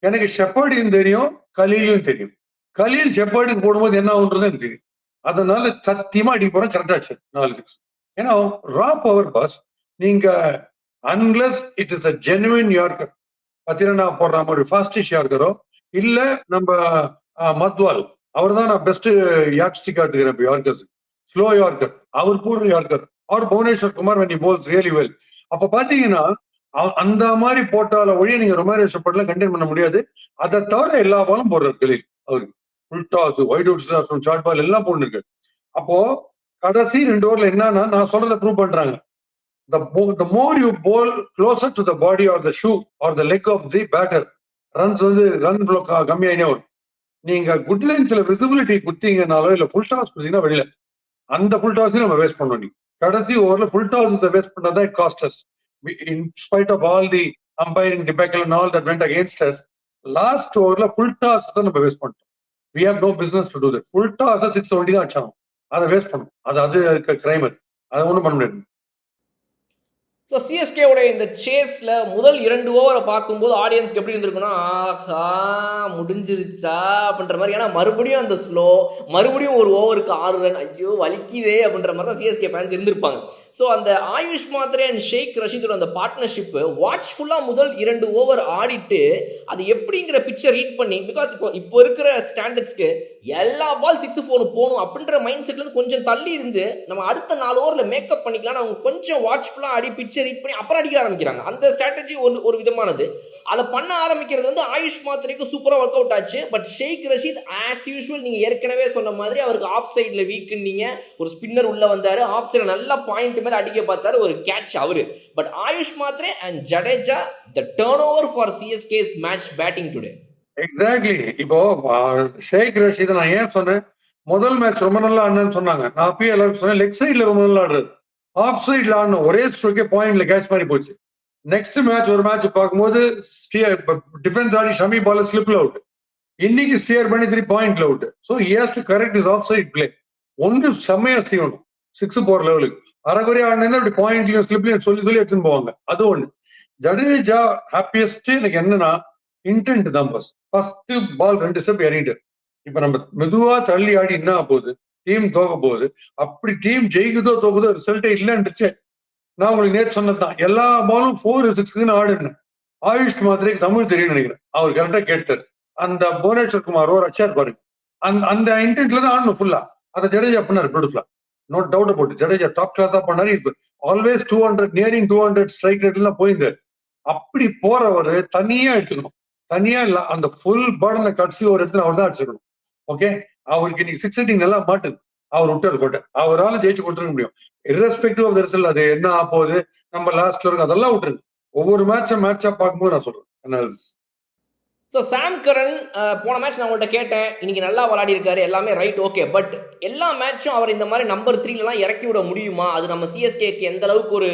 எனக்கு ஷெப்பர்டையும் தெரியும், கலீலையும் தெரியும். கலீல் ஷெப்பர்டுக்கு போடும்போது என்ன ஆகுன்றது எனக்கு தெரியும். அதனால சத்தியமா அடிக்க போறேன். கரெக்டா ஆச்சு 4 6. ஏன்னா ரா பவர் பாஸ் நீங்க unless it is a genuine yorker 10 run போடுற மாதிரி ஃபாஸ்டிஷ் யார்கரோ இல்ல நம்ம மத்வால் அவர் தான் நான் பெஸ்ட் யார்க்ஸ்டிக் எடுத்துக்கிறேன். இப்போ யார்கர்ஸ் ஸ்லோ யார்கர் அவர் போடுற யார்கர் அவர் Bhuvneshwar Kumar when he bowls really well. அப்ப பாத்தீங்கன்னா அந்த மாதிரி போட்டால ஒழிய நீங்க ரொமாரியோ ஷெப்பர்ட்ல கண்டெயின் பண்ண முடியாது. அதை தவிர எல்லா பாலும் போடுறாரு கலீல். அவருக்கு full toss, wide out, short ball எல்லாம் போட்டுருக்கு. அப்போ கடைசி 2 ஓவர்ல என்னன்னா நான் சொல்றதை ப்ரூவ் பண்றாங்க. The more you bowl closer to the body or the shoe or the leg of the batter, runs வந்து ரன் ஃப்ளோ கம்மியாயினே வரும். நீங்க குட் லென்த்ல விசிபிலிட்டி குத்தீங்கனாலோ இல்ல ஃபுல் டாஸ் குத்தீங்கன்னா வெளியில அந்த ஃபுல் டாஸையும் நம்ம வேஸ்ட் பண்ணோம். நீங்க கடைசி ஓவர்ல ஃபுல் டாஸ் வேஸ்ட் பண்ணாதான் it cost us. In spite of all the umpiring debacle and all that went against us, last overல ஃபுல் டாஸ் தான் நம்ம வேஸ்ட் பண்ணிட்டோம். We have no business to do that. Full toss 670 தான் அடிச்சாங்க. அதை waste பண்ணும். அது கிரைம். அதை ஒன்றும் பண்ண முடியாது. ஸோ சிஎஸ்கே உடைய இந்த சேஸ்ல முதல் 2 ஓவரை பார்க்கும்போது ஆடியன்ஸ்க்கு எப்படி இருந்திருக்குன்னா, ஆஹா முடிஞ்சிருச்சா அப்படின்ற மாதிரி. ஏன்னா மறுபடியும் அந்த ஸ்லோ, மறுபடியும் ஒரு ஓவருக்கு 6 ரன், ஐயோ வலிக்குதே அப்படின்ற மாதிரி தான் சிஎஸ்கே ஃபேன்ஸ் இருந்திருப்பாங்க. ஸோ அந்த ஆயுஷ் மாத்ரே அண்ட் ஷேக் ரஷீதோட அந்த பார்ட்னர்ஷிப் வாட்ச்ஃபுல்லாக முதல் 2 ஓவர் ஆடிட்டு அது எப்படிங்கிற பிக்சர் ரீட் பண்ணி, பிகாஸ் இப்போ இருக்கிற ஸ்டாண்டர்ட்ஸ்க்கு எல்லா பால் 6-4 போகணும் அப்படின்ற மைண்ட் செட்லேருந்து கொஞ்சம் தள்ளி இருந்து நம்ம அடுத்த 4 ஓவரில் மேக்கப் பண்ணிக்கலாம் அவங்க கொஞ்சம் வாட்ச்ஃபுல்லாக ஆடி பிக்சர் ரீட் பண்ணி அப்புறம் அடிக்க ஆரம்பிக்கிறாங்க. அந்த ஸ்ட்ராட்டஜி ஒரு விதமானது. அதை பண்ண ஆரம்பிக்கிறது வந்து ஆயுஷ் மாத்ரேக்கு சூப்பராக ஒர்க் அவுட் ஆச்சு. But Shaikh Rasheed as usual நீங்கள் ஏற்கனவே சொன்ன மாதிரி அவருக்கு ஆஃப் சைடில் வீக்குன்னீங்க. ஒரு ஸ்பின்னர் உள்ள வந்தார், ஆஃப் சைடில் நல்ல பாயிண்ட் மேலே அடிக்க பார்த்தாரு, ஒரு கேட்ச் அவரு. But AYUSH Mhatre and Jadeja the turn over for CSK's match batting today. Exactly. இப்போ ஷேக் ரஷீத் நான் ஏன் சொன்னேன், முதல் மேட்ச் ரொம்ப நல்லா ஆடுன்னு சொன்னாங்க. நான் அப்பயே எல்லாரும் சொன்னேன் லெக் சைட்ல ரொம்ப நல்லா ஆடுறது, ஆஃப் சைட்ல ஆடின ஒரே ஸ்ட்ரோக்கே பாயிண்ட்ல கேட்ச் மாதிரி போச்சு. நெக்ஸ்ட் மேட்ச் ஒரு மேட்ச் பார்க்கும்போது டிஃபென்ஸ் ஆடி ஷமி பால் ஸ்லிப்ல அவுட், இன்னைக்கு ஸ்டியர் பண்ணி 3 பாயிண்ட்ல out. So he has to correct his off side play. ஒன்று செம்மையா செய்யணும் 6 போற லெவலுக்கு. அரைகுறையா ஆடினா இப்படி பாயிண்ட்லயும் ஸ்லிப்லயும் சொல்லி சொல்லி எடுத்துன்னு போவாங்க. அது ஒண்ணு. ஜடேஜா ஹாப்பியஸ்ட் எனக்கு என்னன்னா இன்டென்ட் தான் பாஸ். ஃபர்ஸ்ட் பால் 2 ஸ்டெப் இறங்கிட்டு இப்ப நம்ம மெதுவா தள்ளி ஆடி என்ன போகுது, டீம் தோக்க போகுது. அப்படி டீம் ஜெயிக்குதோ தோக்குதோ ரிசல்ட்டே இல்லைன்றுச்சு. நான் உங்களுக்கு நேற்று சொன்னதுதான் எல்லா பாலும் 4-6 ஆடுனேன். ஆயுஷ் மாத்திரைக்கு தமிழ் தெரியும் நினைக்கிறேன். அவர் கரெக்டா கேட்டார். அந்த புவனேஸ்வர் குமார் ஒரு அச்சார் பாருங்க. அந்த அந்த இன்டென்ட்ல தான் ஆடணும் ஃபுல்லா. அதை ஜடேஜா பண்ணாரு பியூட்டிஃபுல்லா. No doubt about Jadeja top கிளாஸா பண்ணாரு. இப்ப ஆல்வேஸ் 200 நியரிங் 200 ஸ்ட்ரைக் ரேட்ல போயிருந்தாரு. அப்படி போறவரு தனியா எடுத்துக்கணும். தனியா இல்ல அந்த ஃபுல் பேர்டனை கடைசி ஒரு இடத்துல அவர் தான் அடிச்சிருக்கணும். ஓகே, அவருக்கு இன்னைக்கு 6 ஹிட்டிங் நல்லா மாட்டுது. அவர் விட்டார் கோட்டை. அவரால் ஜெயிச்சு கொடுத்துருக்க முடியும். இரஸ்பெக்டிவ் ஆஃப் த ரிசல்ட் அது என்ன ஆகுது நம்ம லாஸ்ட்ல இருக்கு அதெல்லாம் விட்டுருங்க. ஒவ்வொரு மேட்சா பார்க்கும்போது நான் சொல்றேன் அனாலிசிஸ். ஸோ சாம் கரன் போன மேட்ச் நான் உங்கள்கிட்ட கேட்டேன், இன்னைக்கு நல்லா விளையாடி இருக்காரு, எல்லாமே ரைட், ஓகே. பட் எல்லா மேட்சும் அவர் இந்த மாதிரி நம்பர் 3லலாம் இறக்கி விட முடியுமா? அது நம்ம சிஎஸ்கேக்கு எந்த அளவுக்கு ஒரு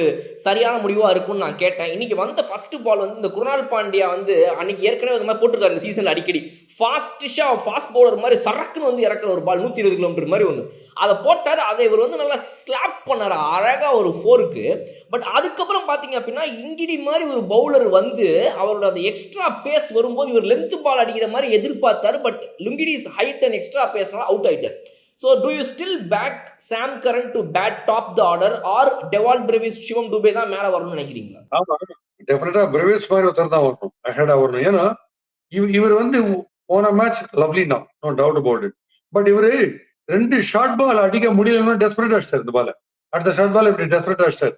சரியான முடிவாக இருக்கும்னு நான் கேட்டேன். இன்னைக்கு வந்த ஃபர்ஸ்ட் பால் வந்து இந்த குருணால் பாண்டியா வந்து அன்னைக்கு ஏற்கனவே இந்த மாதிரி போட்டிருக்காரு இந்த சீசனில் அடிக்கடி ஃபாஸ்ட் பவுலர் மாதிரி சரக்குன்னு வந்து இறக்குற ஒரு பால் 120 கிலோமீட்டர் மாதிரி ஒன்று அதை போட்டார். அதை இவர் வந்து நல்லா ஸ்லாப் பண்ணார் அழகாக ஒரு 4க்கு. பட் அதுக்கப்புறம் பார்த்தீங்க அப்படின்னா இங்கிடி மாதிரி ஒரு பவுலர் வந்து அவரோட அந்த எக்ஸ்ட்ரா பேஸ் வரும்போது இவர் லென்த் பால் அடிக்கிற மாதிரி எதிர்பார்த்தாரு. பட் லுங்கிடிஸ் ஹைட் அண்ட் எக்ஸ்ட்ரா பேஸ்னால அவுட் ஆயிட்டார். So do you still back Sam Curran to bat top the order or Dewald Brevis Shivam Dube தான் மேலே வரணும்னு நினைக்கிறீங்களா? ஆமா, டெஃபினட்டா பிரேவிஸ் மாதிரி ஒருத்தர் தான் வரணும், அஹெடா வரணும். ஏன்னா இவர் வந்து போன மேட்ச் லவ்லி தான், no doubt about it. But இவரு 2 ஷார்ட் பால் அடிக்க முடியலன்னு டெஸ்பரேட் அடிச்சிட்டார். இந்த பால் அடுத்த ஷார்ட் பால் இப்படி டெஸ்பரேட் அடிச்சிட்டார்.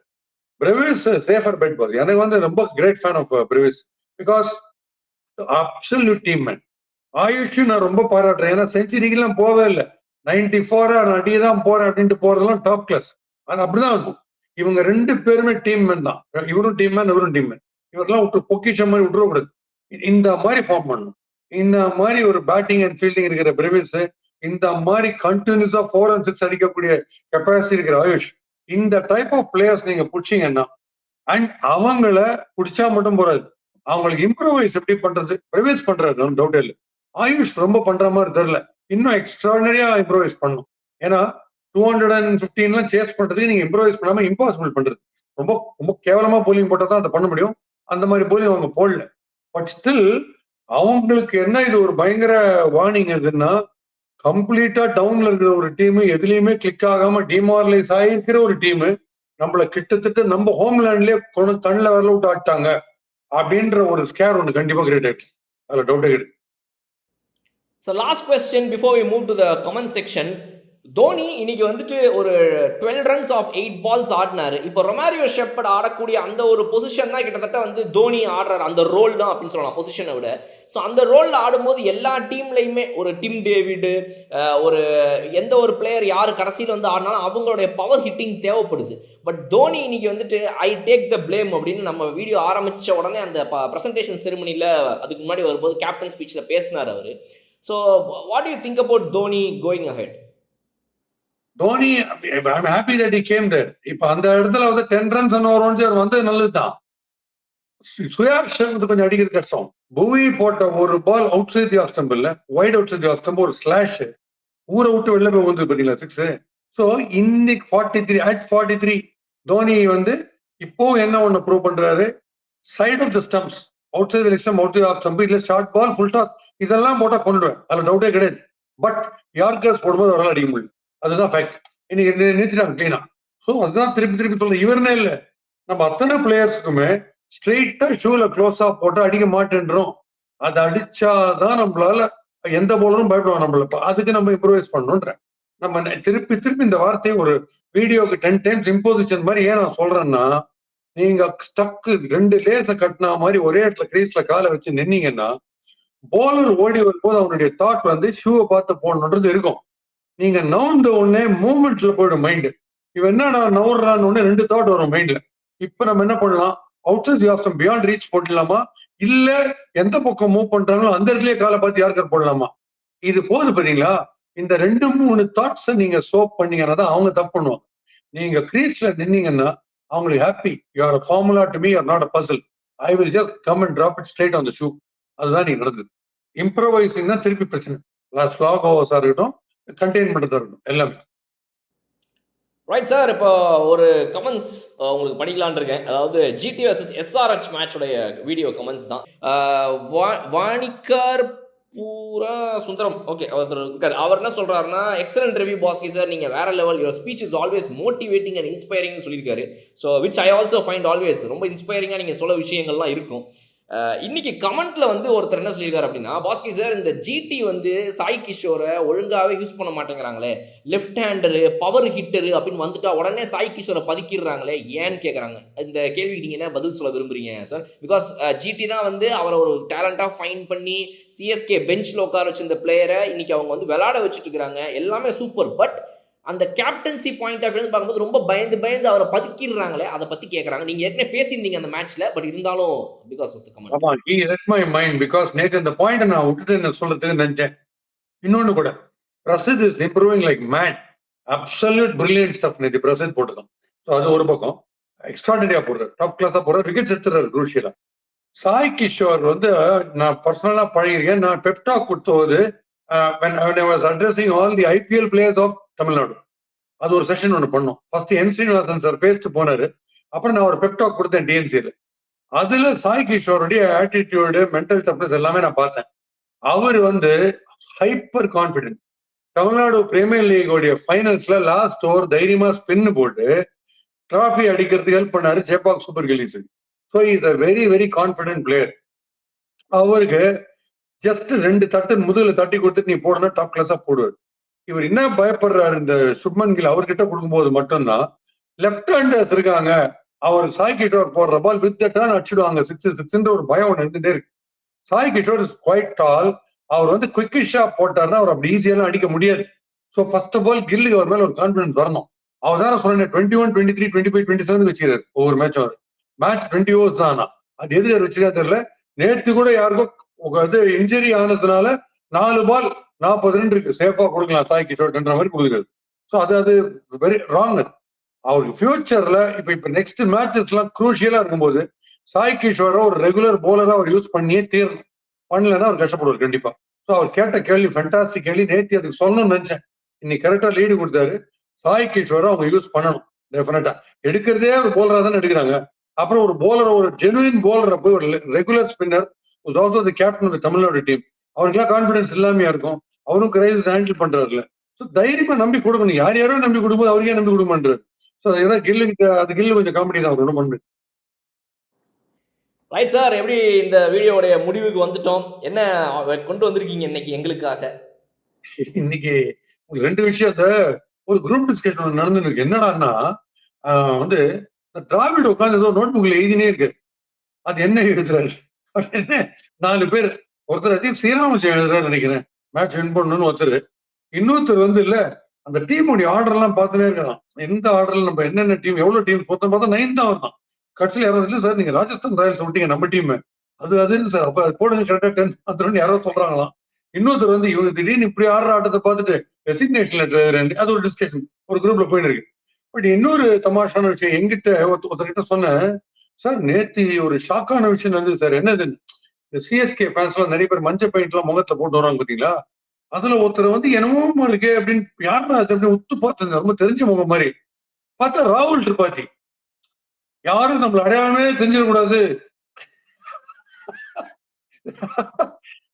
Brevis safer bet boss. எனக்கு வந்து ரொம்ப great fan of Brevis because absolute team man. ஆயுஷும் நான் ரொம்ப பாராட்டுறேன். ஏன்னா செஞ்சுரிக்கெல்லாம் போவே இல்லை. 94 நான் அடியே தான் போறேன் அப்படின்ட்டு போறதெல்லாம் டாப் கிளாஸ். அது அப்படிதான் இருக்கும். இவங்க 2 பேருமே டீம் மேன் தான். இவரும் டீம் மேன், இவரும் டீம் மேன். இவரெல்லாம் விட்டு பொக்கிஷம் மாதிரி விட்டுறக்கூடாது. இந்த மாதிரி ஃபார்ம் பண்ணணும். இந்த மாதிரி ஒரு பேட்டிங் அண்ட் ஃபீல்டிங் இருக்கிற பிரேவிஸ், இந்த மாதிரி கண்டினியூஸா 4 and 6 அடிக்கக்கூடிய கெப்பாசிட்டி இருக்கிற ஆயுஷ், இந்த டைப் ஆஃப் பிளேயர்ஸ் நீங்க பிடிச்சீங்கன்னா அண்ட் அவங்கள பிடிச்சா மட்டும் போறாது, அவங்களுக்கு இம்ப்ரூவைஸ் எப்படி பண்றது பிரேவிஸ் பண்றாரு, டவுட் இல்லை. ஆயுஷ் ரொம்ப பண்ற மாதிரி தெரியல. இன்னும் எக்ஸ்ட்ராடனரியா இம்ப்ரூவைஸ் பண்ணும். ஏன்னா 215 சேஸ் பண்றதுக்கு நீங்க இம்ப்ரூவைஸ் பண்ணாம இம்பாசிபிள் பண்றது. ரொம்ப ரொம்ப கேவலமா போலிங் போட்டா தான் அதை பண்ண முடியும். அந்த மாதிரி போலிங் அவங்க போடல. பட் ஸ்டில் அவங்களுக்கு என்ன இது ஒரு பயங்கர வார்னிங் எதுன்னா, கம்ப்ளீட்டா டவுன்ல இருக்கிற ஒரு டீம், எதுலயுமே கிளிக் ஆகாம டிமாரலைஸ் ஆகிருக்கிற ஒரு டீம் நம்மள கிட்டத்தட்ட நம்ம ஹோம்லேண்ட்லயே கொண்டு தண்ணில வரல விட்டு ஆட்டாங்க அப்படின்ற ஒரு ஸ்கேர் ஒன்று கண்டிப்பா கிரியேட் ஆயிடுச்சு. அதுல டவுட்டே கிடையாது. So last question before we move to the comment section. Dhoni இன்னைக்கு வந்துட்டு ஒரு 12 ரன்ஸ் ஆஃப் 8 பால்ஸ் ஆடினாரு. இப்போ ரொமாரியோ ஷெப்பர்ட் ஆடக்கூடிய அந்த ஒரு பொசிஷன் தான் கிட்டத்தட்ட வந்து தோனி ஆடுறாரு, அந்த ரோல் தான் அப்படின்னு சொல்லலாம் பொசிஷனை விட. ஸோ அந்த ரோலில் ஆடும்போது எல்லா டீம்லையுமே ஒரு டிம் டேவிடு, ஒரு எந்த ஒரு பிளேயர் யார் கடைசியில் வந்து ஆடினாலும் அவங்களுடைய பவர் ஹிட்டிங் தேவைப்படுது. பட் தோனி இன்னைக்கு வந்துட்டு ஐ டேக் த பிளேம் அப்படின்னு நம்ம வீடியோ ஆரம்பித்த உடனே அந்த ப்ரெசன்டேஷன் செரிமனியில் அதுக்கு முன்னாடி வரும்போது கேப்டன் ஸ்பீச்சில் பேசினார் அவர். So what you think about Dhoni going ahead? Dhoni I'm happy that he came there. இப்ப அந்த இடத்துல வந்து 10 runs அவர் வந்து நல்லதுதான். சுயாஷ் கொஞ்சம் அடிக்கிற கஷ்டம். புவி போட்ட ஒரு ball out side the off stump இல்ல, white out side the off stump, ஒரு ஸ்லாஷ் ஊரை விட்டு வெளில போய் வந்து பாத்தீங்களா 6. ஸோ இன்னைக்கு 43 தோனி வந்து இப்போ என்ன ஒண்ணு ப்ரூவ் பண்றாரு, side of the stumps, outside the stump, outside of stump, இல்ல ஷார்ட் பால், ஃபுல் டாஸ், இதெல்லாம் போட்டா கொண்டுடுவேன், அதுல டவுட்டே கிடையாது. பட் யார்கர்ஸ் போடும்போது அவரால் அடிக்க முடியும், அதுதான் ஃபேக்ட். இன்னைக்கு நிறுத்திட்டாங்க கிளீனா. ஸோ அதுதான் திருப்பி சொல்றேன். இவருனே இல்லை, நம்ம அத்தனை பிளேயர்ஸுக்குமே ஸ்ட்ரெயிட்டா ஷூல க்ளோஸா போட்டு அடிக்க மாட்டேன்றோம். அதை அடிச்சாதான் நம்மளால எந்த போலரும் பயப்படுவாங்க நம்மள. அதுக்கு நம்ம இம்ப்ரூவைஸ் பண்ணணும்ன்ற. நம்ம திருப்பி இந்த வார்த்தையை ஒரு வீடியோக்கு 10 times இம்போசிஷன் மாதிரி ஏன் நான் சொல்றேன்னா, நீங்க ஸ்டக்கு 2 லேஸை கட்டினா மாதிரி ஒரே இடத்துல கிரீஸ்ல காலை வச்சு நின்னீங்கன்னா, போலர் ஓடி வரும்போது அவனுடைய தாட் வந்து ஷூவை பார்த்து போடணுன்றது இருக்கும். நீங்க நவுந்த உடனே மூவ்மெண்ட்ல போயிடும் மைண்ட். இவன் என்ன நவுறான்னு உடனே 2 தாட் வரும் மைண்ட்ல. இப்ப நம்ம என்ன பண்ணலாம், out side the off stump beyond reach போடலாமா, இல்ல எந்த பக்கம் மூவ் பண்றாங்களோ அந்த இடத்துலயே காலை பார்த்து யார்கர் போடலாமா, இது போகுது பாத்தீங்களா. இந்த 2-3 தாட்ஸை நீங்க சோப் பண்ணீங்கன்னா தான் அவங்க தப்பு பண்ணுவாங்க. நீங்க கிரீஸ்ல நின்னீங்கன்னா அவங்களுக்கு happy, you are a formula to me, you are not a puzzle, I will just come and drop it straight on the shoe. அதுதான் நீங்க நடந்தது. இம்ப்ரோவைசிங் தான் திருப்பி பிரச்சனை. ஸ்லாக் ஓவர்ஸா இருக்கட்டும், கண்டெயின் பண்றதா இருக்கட்டும், எல்லாமே. Right sir. இப்போ ஒரு கமெண்ட்ஸ் உங்களுக்கு படிக்கலான்னு இருக்கேன். அதாவது ஜிடி வர்சஸ் எஸ்ஆர்ஹெச் மேட்சோடைய வீடியோ கமெண்ட்ஸ் தான். வாணிக்கர் பூரா சுந்தரம் ஓகே ஒருத்தர் இருக்கார். அவர் என்ன சொல்றாருன்னா, எக்ஸலன்ட் ரிவ்யூ பாஸ்கி சார், நீங்க வேற level, your speech is always motivating and inspiring சொல்லியிருக்காரு. So which I also find always ரொம்ப இன்ஸ்பைரிங்காக நீங்கள் சொல்ல விஷயங்கள்லாம் இருக்கும். இன்னைக்கு கமெண்ட்ல வந்து ஒருத்தர் என்ன சொல்லியிருக்காரு அப்படின்னா, பாஸ்கி சார் இந்த ஜிடி வந்து சாய் கிஷோரை ஒழுங்காவே யூஸ் பண்ண மாட்டேங்கிறாங்களே, லெஃப்ட் ஹேண்டரு பவர் ஹிட்டரு அப்படின்னு வந்துட்டா உடனே சாய் கிஷோரை பதுக்கிடுறாங்களே ஏன்னு கேட்குறாங்க. இந்த கேள்விக்கு நீங்கள் என்ன பதில் சொல்ல விரும்புறீங்க சார்? பிகாஸ் ஜிடி தான் வந்து அவரை ஒரு டேலண்டாக ஃபைன் பண்ணி சிஎஸ்கே பெஞ்சில் உட்கார வச்சு இந்த பிளேயரை இன்னைக்கு அவங்க வந்து விளையாட வச்சுட்டு இருக்கிறாங்க. எல்லாமே சூப்பர். பட் அந்த கேப்டன்சி பாயிண்ட் ஆஃப் வியூ பார்க்கும்போது ரொம்ப பயந்து அவரை பதுக்கிடுறாங்களே, அதை பத்தி கேட்கறாங்க. நீங்க ஏற்கனவே பேசியிருந்தீங்க அந்த மேட்ச்ல, பட் இருந்தாலும் பிகாஸ் ஆஃப் தி கமெண்ட். ஆமா, he read my mind because நேத்து இந்த பாயிண்ட் நான் விட்டுட்டு என்ன சொல்றதுக்கு நினைச்சேன். இன்னொன்னு கூட, Prasidh is improving like man. Absolute brilliant stuff நேத்து பிரசித் போட்டுதான். ஸோ அது ஒரு பக்கம் எக்ஸ்ட்ராடனரியா போடுறாரு, டாப் கிளாஸா போடுறாரு, விக்கெட்ஸ் எடுத்துறாரு குரூஷியலா. சாய் கிஷோர் வந்து நான் பர்சனலா பழகிருக்கேன். நான் பெப்டாக் கொடுத்தது when I was addressing all the IPL players of Tamil Nadu, அது ஒரு செஷன் ஒன்று பண்ணோம். ஃபர்ஸ்ட் என் ஸ்ரீனிவாசன் சார் பேசிட்டு போனாரு. அப்புறம் நான் ஒரு பெப்டாக் கொடுத்தேன் டிஎன்சியில். அதுல சாய் கிஷோருடைய ஆட்டிடியூடு, மென்டல் டஃப்னஸ் எல்லாமே நான் பார்த்தேன். அவர் வந்து ஹைப்பர் கான்பிடென்ட். தமிழ்நாடு பிரீமியர் லீகோடைய ஃபைனல்ஸ்ல லாஸ்ட் ஓவர் தைரியமா ஸ்பின் போட்டு டிராஃபி அடிக்கிறதுக்கு ஹெல்ப் பண்ணாரு சேப்பாக் சூப்பர் கில்லிஸுக்கு. So is a very very confident player. அவருக்கு ஜஸ்ட் 2 தட்டு முதல்ல தட்டி கொடுத்துட்டு நீ போடுனா டாப் கிளாஸா போடுவார். இவர் என்ன பயப்படுறாரு, இந்த சுப்மன் கில் அவர்கிட்ட கொடுக்கும்போது மட்டும்தான் லெப்ட் ஹேண்டர்ஸ் இருக்காங்க, அவர் சாய் கிஷோர் போடுற பால் வித் டர்ன் அடிச்சுடுவாங்க, 6 ஒரு பயம் ஒன்று இருந்துட்டே இருக்கு. சாய் கிஷோர் இஸ் குவைட் டால். அவர் வந்து குவிக்கிஷா போட்டாருன்னா அவர் அப்படி ஈஸியெல்லாம் அடிக்க முடியாது. ஸோ ஃபர்ஸ்ட் ஆஃப் ஆல் கில்லுக்கு அவர் மேல ஒரு கான்பிடன்ஸ் வரணும். அவர் தான் சொன்னேன் 21, 23, 25, 27 வச்சுக்கிறாரு ஒவ்வொரு மேட்சும். அவர் மேட்ச் 20 ஓவர்ஸ் தானா, அது எது வச்சுக்கா தெரியல. நேற்று கூட யாருக்கோ இது இன்ஜுரி ஆனதுனால 4 பால் 40 ரன் இருக்கு, சேஃபா கொடுக்கலாம் சாய் கிஷோர்ன்ற மாதிரி கொடுக்குறாரு. ஸோ அது வெரி ராங். அவருக்கு ஃபியூச்சர்ல இப்ப நெக்ஸ்ட் மேட்சஸ் எல்லாம் குரூஷியலா இருக்கும்போது சாய் கிஷோரை ஒரு ரெகுலர் போலரா அவர் யூஸ் பண்ணியே தீரணும். பண்ணலன்னா அவர் கஷ்டப்படுவார் கண்டிப்பா. ஸோ அவர் கேட்ட கேள்வி ஃபேண்டாஸ்டிக் கேள்வி. நேற்று அதுக்கு சொல்லணும்னு நினைச்சேன். இன்னைக்கு கரெக்டா லீடு கொடுத்தாரு. சாய் கிஷோரை அவங்க யூஸ் பண்ணணும் டெஃபினட்டா. எடுக்கிறதே ஒரு போலரா தான் எடுக்கிறாங்க. அப்புறம் ஒரு போலர், ஒரு ஜெனுவின் போலரை போய் ஒரு regular spinner also the captain of Tamil Nadu team, அவருக்குலாம் கான்பிடன்ஸ் இல்லாமையா இருக்கும். அவரும் கிரைசிஸ் ஹேண்டில் பண்றாருல. ஸோ தைரியமா நம்பி கொடுக்கணும். யாரையோ நம்பி கொடுக்கும்போது அவருக்கே நம்பி கொடுக்க மாட்டாரு. ஸோ ஏதாவது கில்லு கொஞ்சம் காமெடி தான் அவர் ஒன்றும் பண்ணு. ரைட் சார், எப்படி இந்த வீடியோடைய முடிவுக்கு வந்துட்டோம்? என்ன கொண்டு வந்திருக்கீங்க இன்னைக்கு எங்களுக்காக? இன்னைக்கு ஒரு 2 விஷயத்த ஒரு குரூப் டிஸ்கஷன் நடந்துருக்கு. என்னடான்னா வந்து டிராவிட் உட்காந்து ஏதோ நோட் புக்ல எழுதினே இருக்கு. அது என்ன எழுதுறாரு அப்படின்னு 4 பேர். ஒருத்தர் அதி ஸ்ரீராமஜெயம் எழுதுறாரு நினைக்கிறேன், மேட்ச் வின் பண்ணணும்னு ஒருத்தர். இன்னொருத்தர் வந்து இல்ல அந்த டீமுடைய ஆர்டர் எல்லாம் பார்த்துட்டே இருக்கலாம். எந்த ஆர்டர்ல நம்ம என்னென்ன டீம் எவ்வளவு டீம் பொறுத்த பார்த்தா 9 தான் வருதான். கட்சியில் யாரும் இல்லை சார், நீங்க ராஜஸ்தான் ராயல்ஸ் விட்டீங்க நம்ம டீம், அதுன்னு சார், அப்ப போடுங்க கரெக்டா 10 அந்த யாரோ சொல்றாங்களாம். இன்னொருத்தர் வந்து இவங்க திடீர்னு இப்படி ஆடுற ஆட்டத்தை பார்த்துட்டு ரெசிக்னேஷன் லெட்டர், அது ஒரு டிஸ்கஷன் ஒரு குரூப்ல போயிட்டு இருக்கு. பட் இன்னொரு தமாஷான விஷயம் எங்கிட்ட ஒருத்தர்கிட்ட சொன்னேன், சார் நேத்து ஒரு ஷாக்கான விஷயம் வந்து சார், என்னது இந்த சிஎஸ்கே ஃபேன்ஸ் எல்லாம் நிறைய பேர் மஞ்சள் பெயிண்ட் எல்லாம் முகத்துல போட்டு வராங்க பாத்தீங்களா, அதுல ஒருத்தர் வந்து என்னமோ இருக்கு அப்படின்னு யாருன்னா அது அப்படி உத்து பார்த்தது ரொம்ப தெரிஞ்ச முகம் மாதிரி பார்த்தா ராகுல் திரிபாதி. யாரும் நம்மள அடையாளமே தெரிஞ்சிடக்கூடாது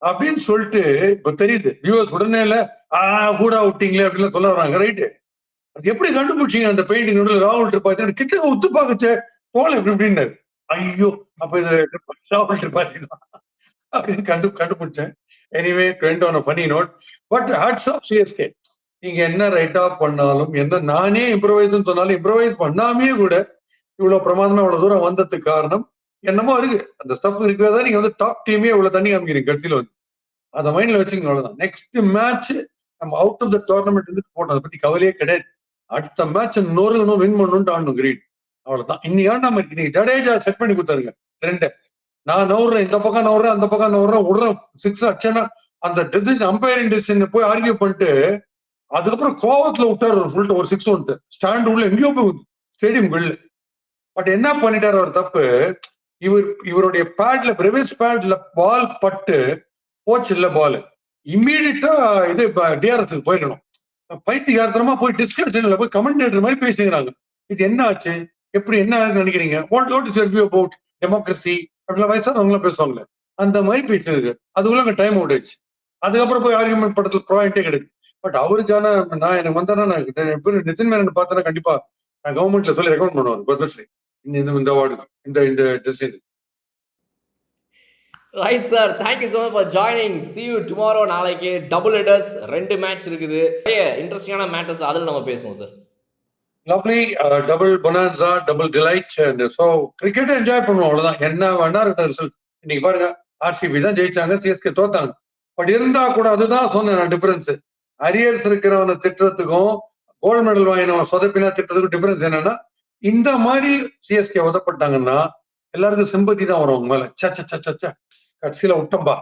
அப்படின்னு சொல்லிட்டு இப்ப தெரியுது. வியூவர்ஸ் உடனே இல்ல கூட விட்டீங்களே அப்படின்னு சொல்ல வராங்க. ரைட்டு, அது எப்படி கண்டுபிடிச்சீங்க அந்த பெயிண்டிங் ராகுல் திரிபாதி கிட்ட உத்து பார்க்கச்சே போல எப்படி இப்படின்னாரு. ஐயோ, அப்ப இது ராகுல் திரிபாதி தான் அப்படின்னு கண்டுபிடிச்சேன். Anyway trend on funny note. But hats off CSK. நீங்க என்ன ரைட் ஆஃப் பண்ணாலும், என்ன நானே இம்ப்ரோவைஸ் சொன்னாலும், இம்ப்ரோவைஸ் பண்ணாமே கூட இவ்வளவு பிரமாதமா இவ்வளவு தூரம் வந்ததுக்கு காரணம் என்னமோ இருக்கு, அந்த ஸ்டஃப் இருக்கிறதா நீங்க வந்து டாப் டீமே இவ்வளவு தண்ணி காமிக்கிறீங்க கட்சியில வந்து. அதை மைண்ட்ல வச்சுக்கோங்க, அவ்வளவுதான். நெக்ஸ்ட் மேட்ச் நம்ம அவுட் ஆஃப் த டோர்னமெண்ட் இருந்து போட்டோம், அதை பத்தி கவலையே கிடையாது. அடுத்த மேட்ச் இன்னொரு வின் பண்ணணும்னு ஆடணும் கிரீட், அவ்வளவுதான். இன்னைக்கு ஆடாம இருக்கு. நீங்க ஜடேஜா செட் பண்ணி கொடுத்தாருங்க ட்ரெண்ட். நான் நவுறேன், இந்த பக்கம் நவுறேன், அந்த பக்கம் நவுறேன், விடுறேன் 6 அடிச்சேன்னா அந்த டிசிஷன் அம்பையரிங் டிசிஷன் போய் ஆர்கியூ பண்ணிட்டு அதுக்கப்புறம் கோவத்துல விட்டாரு ஒரு 6 வந்துட்டு ஸ்டாண்ட் உள்ள எங்கேயோ போய் ஸ்டேடியம் வெளில. பட் என்ன பண்ணிட்டாரு அவர் தப்பு, இவருடைய பேட்ல பிரெவிஸ் பேட்ல பால் பட்டு போச்சு இல்ல பால், இம்மீடியட்டா இது டிஆர்எஸ்க்கு போயிடணும். பைத்தியகாரத்தனமா போய் டிஸ்கஷன்ல போய் கமெண்டேட்டர் மாதிரி பேசுகிறாங்க. இது என்ன ஆச்சு, எப்படி என்ன நினைக்கிறீங்க, what is your view about democracy அப்படிலாம் வயசானவங்களாம் பேசுவாங்களே, அந்த மாதிரி பேசுறது. அதுக்குள்ள அங்க டைம் அவுட் ஆயிடுச்சு. அதுக்கப்புறம் போய் ஆர்குமெண்ட் படத்துல ப்ராயிண்டே கிடைக்கும். பட் அவருக்கான நான் எனக்கு வந்தேன்னா நான் நிதின் மேனன் பார்த்தேன்னா கண்டிப்பா நான் கவர்மெண்ட்ல சொல்லி ரெக்கமெண்ட் பண்ணுவார் பத்மஸ்ரீ இந்த அவார்டு இந்த decision. Right sir, thank you so much for joining. C you tomorrow. நாளைக்கு டபுள் ஹெடர்ஸ் 2 மேட்ச் இருக்குது. நிறைய இன்ட்ரெஸ்டிங்கான மேட்டர்ஸ் அதில் நம்ம பேசுவோம் sir. Lovely double bonanza, double delight. So கிரிக்கெட்டை என்ஜாய் பண்ணுவோம், அவ்வளவுதான். என்ன வேணா இருக்க ரிசல்ட். இன்னைக்கு பாருங்க, ஆர்சிபி தான் ஜெயிச்சாங்க, சிஎஸ்கே தோத்தாங்க. பட் இருந்தா கூட அதுதான் சொன்னேன் டிஃபரன்ஸ். அரியர்ஸ் இருக்கிறவனை திட்டத்துக்கும் கோல்டு மெடல் வாங்கினவன் சொதப்பினா திட்டத்துக்கும் டிஃபரன்ஸ் என்னன்னா, இந்த மாதிரி சிஎஸ்கே உதப்பட்டாங்கன்னா எல்லாருக்கும் சிம்பத்தி தான் வரும் அவங்க மேல. சச்ச கட்சியில விட்டம்பா,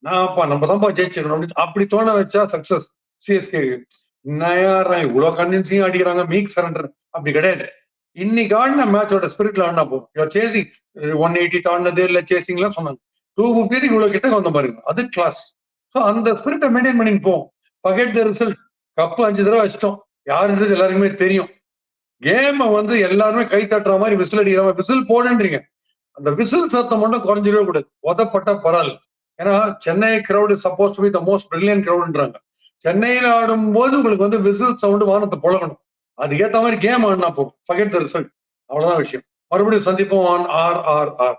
நான்ப்பா நம்ம தான்ப்பா ஜெயிச்சிருக்கணும் அப்படின்னு அப்படி தோண வச்சா சக்சஸ் சிஎஸ்கே. இவ்வளவு கன்வின்சிங் அடிக்கிறாங்க, மீக் சரண்டர் அப்படி கிடையாது. இன்னைக்கு ஆடின மேட்சோட ஸ்பிரிட்ல ஆடினா போதும். சேசிங் 180 தாண்டினது இல்ல, சேசிங்லாம் சொன்னாங்க. 250 இவ்வளவு கிட்ட வந்த பாருங்க, அது கிளாஸ். ஸோ அந்த ஸ்பிரிட்டை மெயின்டைன் பண்ணி போவோம். பகெட் த ரிசல்ட். கப்பு 5 தடவை வச்சிட்டோம், யாருன்றது எல்லாருக்குமே தெரியும். கேமை எல்லாருமே கை தட்டுற மாதிரி விசில் அடிக்கிற மாதிரி விசில் போடுன்றீங்க. அந்த விசில் சத்தம் மட்டும் குறைஞ்சிடவே கூடாது. உதப்பட்டா பரவாயில்ல. ஏன்னா Chennai crowd suppose to be the most brilliant கிரௌட்ன்றாங்க. சென்னையில ஆடும்போது உங்களுக்கு விசில் சவுண்ட் வானத்தை புழங்கணும். அதுக்கேற்ற மாதிரி கேம் ஆடினா போகும். Forget the result. அவ்வளவுதான் விஷயம். மறுபடியும் சந்திப்போம் ஆன் RRR.